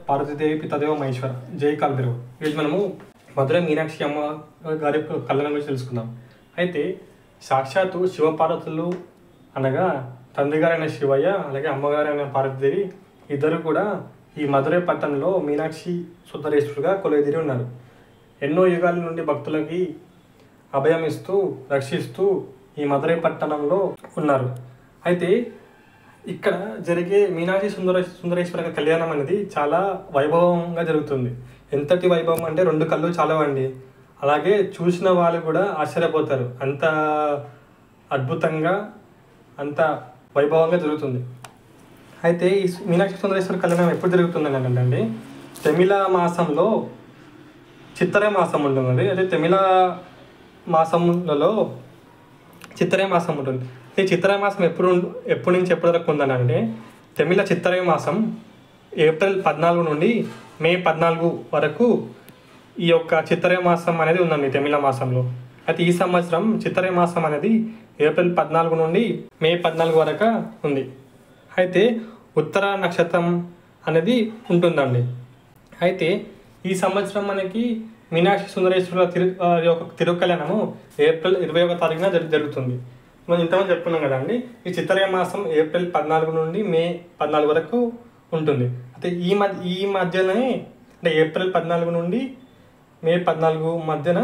పార్వతీదేవి పితాదేవ మహేశ్వర జై కాలభైరవ. ఈరోజు మనము మధుర మీనాక్షి అమ్మ గారి కళ్యాణం గురించి తెలుసుకుందాం. అయితే సాక్షాత్తు శివపార్వతులు అనగా తండ్రి గారైన శివయ్య అలాగే అమ్మగారైన పార్వతీదేవి ఇద్దరు కూడా ఈ మధురై పట్టణంలో మీనాక్షి సుందరేశ్వరుడుగా కొలువుదీరి ఉన్నారు. ఎన్నో యుగాల నుండి భక్తులకి అభయం ఇస్తూ రక్షిస్తూ ఈ మధురై పట్టణంలో ఉన్నారు. అయితే ఇక్కడ జరిగే మీనాక్షి సుందరేశ్వర కళ్యాణం అనేది చాలా వైభవంగా జరుగుతుంది. ఎంతటి వైభవం అంటే 2 కళ్ళు చాలవండి. అలాగే చూసిన వాళ్ళు కూడా ఆశ్చర్యపోతారు. అంత అద్భుతంగా అంత వైభవంగా జరుగుతుంది. అయితే ఈ మీనాక్షి సుందరేశ్వర కళ్యాణం ఎప్పుడు జరుగుతుందని అంటే తమిళ మాసంలో చిత్తరే మాసం ఉంటుంది. అయితే తమిళ మాసంలో చిత్తరే మాసం ఉంటుంది. ఈ చిత్తరే మాసం ఎప్పటి నుంచి ఎప్పటి వరకు ఉందని అంటే తమిళ చిత్తరే మాసం ఏప్రిల్ 14 నుండి మే 14 వరకు ఈ యొక్క చిత్తరే మాసం అనేది ఉందండి తమిళ మాసంలో. అయితే ఈ సంవత్సరం చిత్తరే మాసం అనేది ఏప్రిల్ 14 నుండి మే 14 వరకు ఉంది. అయితే ఉత్తర నక్షత్రం అనేది ఉంటుందండి. అయితే ఈ సంవత్సరం మనకి మీనాక్షి సుందరేశ్వరుల తిరుకళ్యాణము ఏప్రిల్ 21వ తారీఖున జరుగుతుంది. మనం ఇంతమంది చెప్పుకున్నాం కదండి. ఈ చిత్తరే మాసం ఏప్రిల్ 14 నుండి మే 14 వరకు ఉంటుంది. అయితే ఈ మధ్యలోనే అంటే ఏప్రిల్ 14 నుండి మే 14 మధ్యన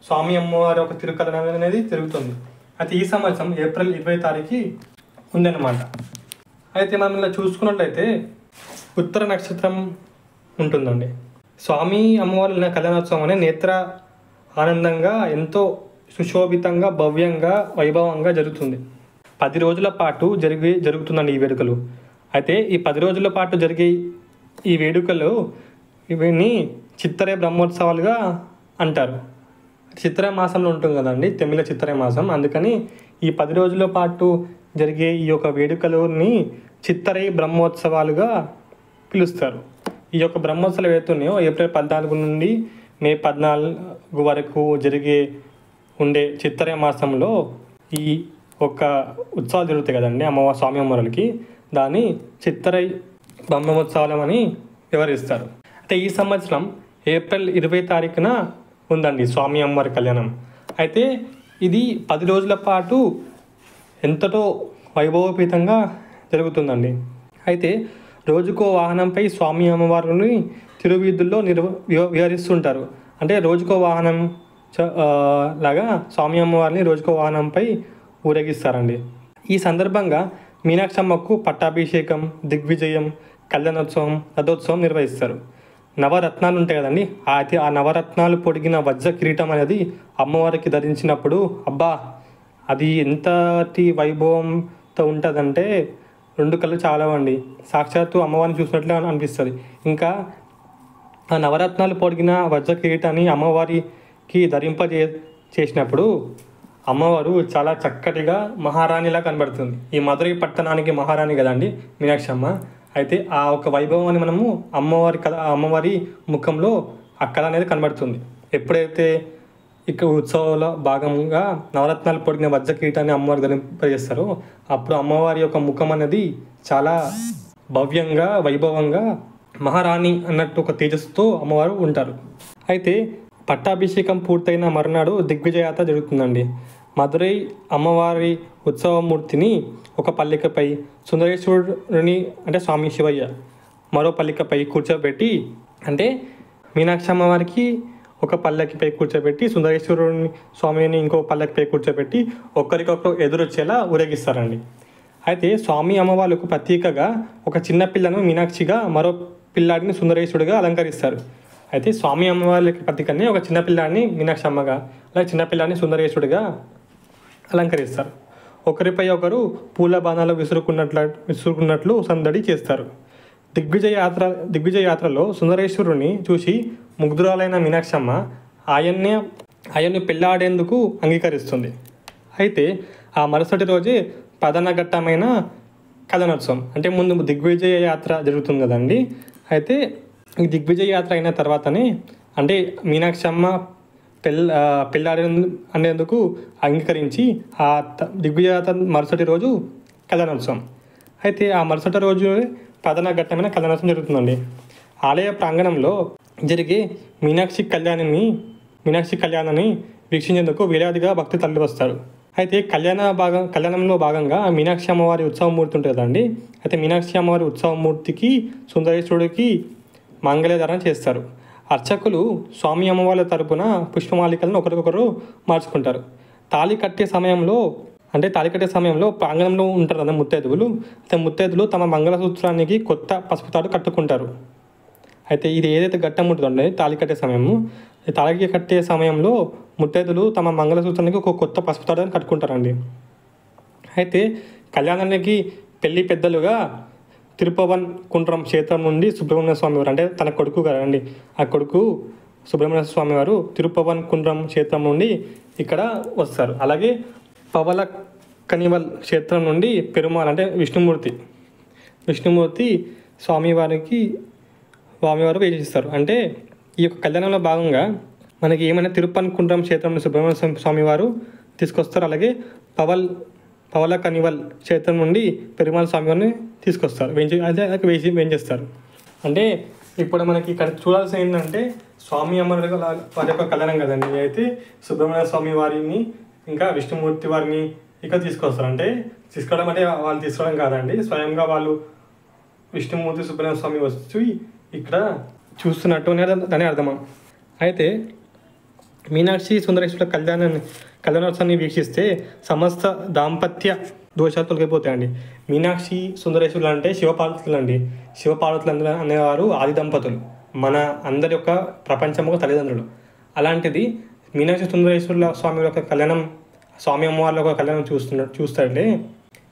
స్వామి అమ్మవారి ఒక తిరుకళ్యాణం అనేది జరుగుతుంది. అయితే ఈ సంవత్సరం ఏప్రిల్ 20వ తారీఖు ఉందన్నమాట. అయితే మనం ఇలా చూసుకున్నట్లయితే ఉత్తర నక్షత్రం ఉంటుందండి. స్వామి అమ్మవారి కళ్యాణోత్సవం అనే నేత్ర ఆనందంగా ఎంతో సుశోభితంగా భవ్యంగా వైభవంగా జరుగుతుంది. 10 రోజుల పాటు జరుగుతుందండి ఈ వేడుకలు. అయితే ఈ 10 రోజుల పాటు జరిగే ఈ వేడుకలు ఇవన్నీ చిత్తరే బ్రహ్మోత్సవాలుగా అంటారు. చిత్తరే మాసంలో ఉంటుంది కదండి తమిళ చిత్తరే మాసం. అందుకని ఈ 10 రోజుల పాటు జరిగే ఈ యొక్క వేడుకలని చిత్తరే బ్రహ్మోత్సవాలుగా పిలుస్తారు. ఈ యొక్క బ్రహ్మోత్సవాలు ఏవైతున్నాయో ఏప్రిల్ 14 నుండి మే 14 వరకు ఉండే చిత్తరే మాసంలో ఈ ఒక్క ఉత్సవాలు జరుగుతాయి కదండి స్వామి అమ్మవారికి. దాన్ని చిత్తరై బ్రహ్మోత్సవాలు అని వివరిస్తారు. అయితే ఈ సంవత్సరం ఏప్రిల్ 20వ తారీఖున ఉందండి స్వామి అమ్మవారి కళ్యాణం. అయితే ఇది 10 రోజుల పాటు ఎంతటో వైభవోపేతంగా జరుగుతుందండి. అయితే రోజుకో వాహనంపై స్వామి అమ్మవారిని తిరువీధుల్లో విహరిస్తుంటారు. అంటే రోజుకో వాహనం లాగా స్వామి అమ్మవారిని రోజుకో వాహనంపై ఊరేగిస్తారండి. ఈ సందర్భంగా మీనాక్షమ్మకు పట్టాభిషేకం, దిగ్విజయం, కళ్యాణోత్సవం, రథోత్సవం నిర్వహిస్తారు. నవరత్నాలు ఉంటాయి కదండి. అయితే ఆ నవరత్నాలు పొడిగిన వజ్ర కిరీటం అనేది అమ్మవారికి ధరించినప్పుడు అబ్బా అది ఎంతటి వైభవంతో ఉంటుందంటే 2 కళ్ళు చాలవండి. సాక్షాత్తు అమ్మవారిని చూసినట్లే అనిపిస్తుంది. ఇంకా ఆ నవరత్నాలు పొడిగిన వజ్ర కిరీటాన్ని అమ్మవారికి చేసినప్పుడు అమ్మవారు చాలా చక్కటిగా మహారాణిలా కనబడుతుంది. ఈ మధురై పట్టణానికి మహారాణి కదండి మీనాక్షి అమ్మ. అయితే ఆ ఒక వైభవాన్ని మనము అమ్మవారి ముఖంలో ఆ కళ అనేది కనబడుతుంది. ఎప్పుడైతే ఇక్కడ ఉత్సవంలో భాగంగా నవరత్నాలు పొడిగిన వజ్ర కిరీటాన్ని అమ్మవారికి ధరింపజేస్తారో అప్పుడు అమ్మవారి యొక్క ముఖం అనేది చాలా భవ్యంగా వైభవంగా మహారాణి అన్నట్టు ఒక తేజస్సుతో అమ్మవారు ఉంటారు. అయితే పట్టాభిషేకం పూర్తయిన మరునాడు దిగ్విజయాత్ర జరుగుతుందండి. మధురై అమ్మవారి ఉత్సవమూర్తిని ఒక పల్లికపై, సుందరేశ్వరుని అంటే స్వామి శివయ్య మరో పల్లికపై కూర్చోబెట్టి, అంటే మీనాక్షి అమ్మవారికి ఒక పల్లకిపై కూర్చోబెట్టి సుందరేశ్వరుని స్వామిని ఇంకో పల్లకిపై కూర్చోబెట్టి ఒకరికొకరు ఎదురొచ్చేలా ఊరేగిస్తారండి. అయితే స్వామి అమ్మవారికి ప్రత్యేకగా ఒక చిన్న పిల్లను మీనాక్షిగా మరో పిల్లాడిని సుందరేశ్వరుడిగా అలంకరిస్తారు. అయితే స్వామి అమ్మవారికి ప్రతీకనే ఒక చిన్నపిల్లాడిని మీనాక్షి అమ్మగా అలాగే చిన్నపిల్లాడిని అలంకరిస్తారు. ఒకరిపై ఒకరు పూల బాణాలు విసురుకున్నట్లు సందడి చేస్తారు. దిగ్విజయ యాత్రలో సుందరేశ్వరుని చూసి ముగ్ధురాలైన మీనాక్షి అమ్మ ఆయన్ని పెళ్ళాడేందుకు అంగీకరిస్తుంది. అయితే ఆ మరుసటి రోజే ప్రధాన ఘట్టమైన కళ్యాణోత్సవం అంటే ముందు దిగ్విజయ యాత్ర జరుగుతుంది కదండి. అయితే ఈ దిగ్విజయ యాత్ర అయిన తర్వాతనే అంటే మీనాక్షి అమ్మ అనేందుకు అంగీకరించి ఆ దిగ్విజయ యాత్ర మరుసటి రోజు కళ్యాణోత్సవం. అయితే ఆ మరుసటి రోజు ప్రధాన ఘట్టమైన కళ్యాణోత్సవం జరుగుతుందండి. ఆలయ ప్రాంగణంలో జరిగే మీనాక్షి కళ్యాణాన్ని వీక్షించేందుకు వేలాదిగా భక్తులు తరలి వస్తారు. అయితే కళ్యాణంలో భాగంగా మీనాక్షి అమ్మవారి ఉత్సవమూర్తి ఉంటుంది కదండి. అయితే మీనాక్షి అమ్మవారి ఉత్సవమూర్తికి సుందరేశ్వరుడికి మంగళధారణ చేస్తారు. అర్చకులు స్వామి అమ్మవార్ల తరపున పుష్పమాలికలను ఒకరికొకరు మార్చుకుంటారు. తాళి కట్టే సమయంలో ప్రాంగణంలో ఉంటారు కదా ముత్తైదువులు. అయితే ముత్తైదువులు తమ మంగళసూత్రానికి కొత్త పసుపు తాడు కట్టుకుంటారు. అయితే ఇది ఏదైతే ఘట్టం ఉంటుందో తాళి కట్టే సమయంలో ముత్తైదువులు తమ మంగళసూత్రానికి ఒక కొత్త పసుపు తాడుని కట్టుకుంటారండి. అయితే కళ్యాణానికి పెళ్లి పెద్దలుగా తిరుపవన్ కుండ్రం క్షేత్రం నుండి సుబ్రహ్మణ్య స్వామి వారు, అంటే తన కొడుకు కదండి, ఆ కొడుకు సుబ్రహ్మణ్య స్వామి వారు తిరుపవన్ కుండ్రం క్షేత్రం నుండి ఇక్కడ వస్తారు. అలాగే పవల కనివల్ క్షేత్రం నుండి పెరుమాళ్ అంటే విష్ణుమూర్తి స్వామివారు వేచిస్తారు. అంటే ఈ యొక్క కళ్యాణంలో భాగంగా మనకి ఏమైనా తిరుపవన్ కుండ్రం క్షేత్రం నుండి సుబ్రహ్మణ్య స్వామి వారు తీసుకొస్తారు. అలాగే పవల కనివల్ క్షేత్రం నుండి పెరుమాళ్ స్వామివారిని తీసుకొస్తారు, వేయించేస్తారు. అంటే ఇప్పుడు మనకి ఇక్కడ చూడాల్సిన ఏంటంటే స్వామి అమ్మవారి యొక్క కళ్యాణం కదండి. అయితే సుబ్రహ్మణ్య స్వామి వారిని ఇంకా విష్ణుమూర్తి వారిని ఇక్కడ తీసుకొస్తారు. అంటే తీసుకోవడం అంటే వాళ్ళు తీసుకోవడం కాదండి, స్వయంగా వాళ్ళు విష్ణుమూర్తి సుబ్రహ్మణ్య స్వామి వచ్చి ఇక్కడ చూస్తున్నట్టు దాని అర్థం. అయితే మీనాక్షి సుందరేశ్వర కళ్యాణోత్సవాన్ని వీక్షిస్తే సమస్త దాంపత్య దోషాలు తొలగిపోతాయండి. మీనాక్షి సుందరేశ్వరులు అంటే శివపార్వతులు అనేవారు ఆది దంపతులు, మన అందరి యొక్క ప్రపంచం యొక్క తల్లిదండ్రులు. అలాంటిది మీనాక్షి సుందరేశ్వరుల స్వామి యొక్క కళ్యాణం, స్వామి అమ్మవార్ల యొక్క కళ్యాణం చూస్తుంటే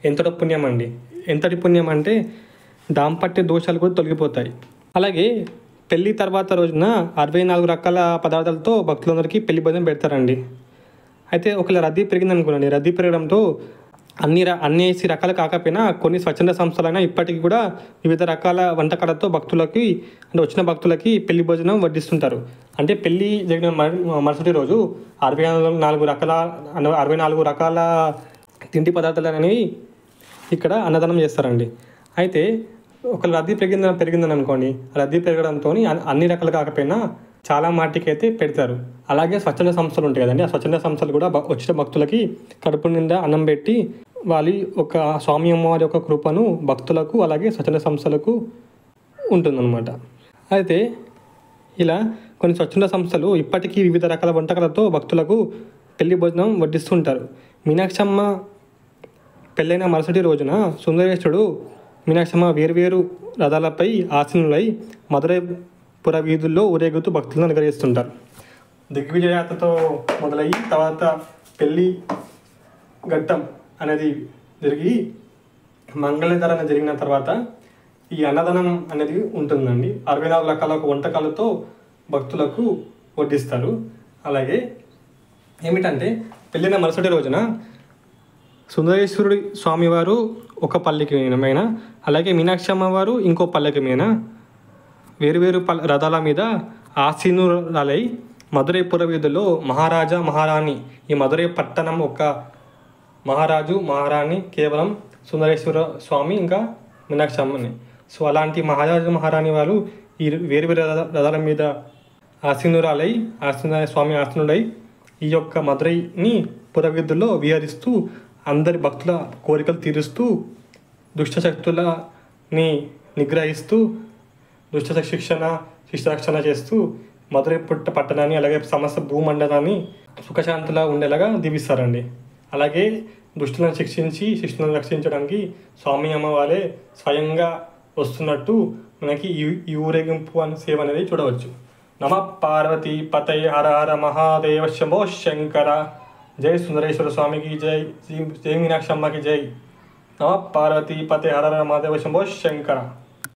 ఎంతటి పుణ్యం అంటే దాంపత్య దోషాలు కూడా తొలగిపోతాయి. అలాగే పెళ్లి తర్వాత రోజున 64 రకాల పదార్థాలతో భక్తులందరికీ పెళ్లి భోజనం పెడతారండి. అయితే ఒకవేళ రద్దీ పెరిగిందనుకోండి, రద్దీ పెరగడంతో అన్ని రకాలు కాకపోయినా కొన్ని స్వచ్ఛంద సంస్థలైనా ఇప్పటికీ కూడా వివిధ రకాల వంటకాలతో వచ్చిన భక్తులకి పెళ్లి భోజనం వడ్డిస్తుంటారు. అంటే పెళ్లి జరిగిన మరుసటి రోజు 64 రకాల తిండి పదార్థాలు అనేవి ఇక్కడ అన్నదానం చేస్తారండి. అయితే ఒకవేళ రద్దీ పెరిగిందని అనుకోండి, రద్దీ పెరగడంతో అన్ని రకాలు కాకపోయినా చాలా మాటికి అయితే పెడతారు. అలాగే స్వచ్ఛంద సంస్థలు ఉంటాయి కదండి, ఆ స్వచ్ఛంద సంస్థలు కూడా వచ్చిన భక్తులకి కడుపు నిండా అన్నం పెట్టి వాళ్ళ ఒక స్వామి అమ్మవారి యొక్క కృపను భక్తులకు అలాగే స్వచ్ఛంద సంస్థలకు ఉంటుందన్నమాట. అయితే ఇలా కొన్ని స్వచ్ఛంద సంస్థలు ఇప్పటికీ వివిధ రకాల వంటకాలతో భక్తులకు పెళ్లి భోజనం వడ్డిస్తుంటారు. మీనాక్షమ్మ పెళ్ళైన మరుసటి రోజున సుందరేశ్వరుడు మీనాక్షమ్మ వేర్వేరు రథాలపై ఆసీనులై మధురై పుర వీధుల్లో ఊరేగుతూ భక్తులను అనుగ్రహిస్తుంటారు. దిగ్విజయాత్రతో మొదలయ్యి తర్వాత పెళ్లి ఘట్టం అనేది జరిగి మంగళధారణ జరిగిన తర్వాత ఈ అన్నదానం అనేది ఉంటుందండి. 64 రకాల వంటకాలతో భక్తులకు వడ్డిస్తారు. అలాగే ఏమిటంటే పెళ్ళిన మరుసటి రోజున సుందరేశ్వరుడి స్వామివారు ఒక పల్లకి మీద, అలాగే మీనాక్షి అమ్మవారు ఇంకో పల్లకి మీద వేరువేరు రథాల మీద ఆసీనురాలై మధురై పుర వీధుల్లో మహారాజా మహారాణి, ఈ మధురై పట్టణం ఒక మహారాజు మహారాణి కేవలం సుందరేశ్వర స్వామి ఇంకా మీనాక్షి అమ్మని. సో అలాంటి మహారాజు మహారాణి వారు ఈ వేరువేరు రథాల మీద స్వామి ఆసీనుడై ఈ యొక్క మధురైని పుర వీధుల్లో విహరిస్తూ అందరి భక్తుల కోరికలు తీరుస్తూ దుష్టశక్తులని నిగ్రహిస్తూ శిష్టరక్షణ చేస్తూ మధురై పట్టణాన్ని అలాగే సమస్త భూమండలాన్ని సుఖశాంతిలా ఉండేలాగా దీవిస్తారండి. అలాగే దుష్టులను శిక్షించి శిష్టులను రక్షించడానికి స్వామి అమ్మవారే స్వయంగా వస్తున్నట్టు మనకి ఈ ఊరేగింపు అనే సేవ అనేది చూడవచ్చు. నమ పార్వతీ పతయ హర హర మహాదేవ శంభో శంకర. జై సుందరేశ్వర స్వామికి జై, జై మీనాక్షి అమ్మకి జై. నమ పార్వతీ పతయ హర హర మహాదేవ శంభో శంకర.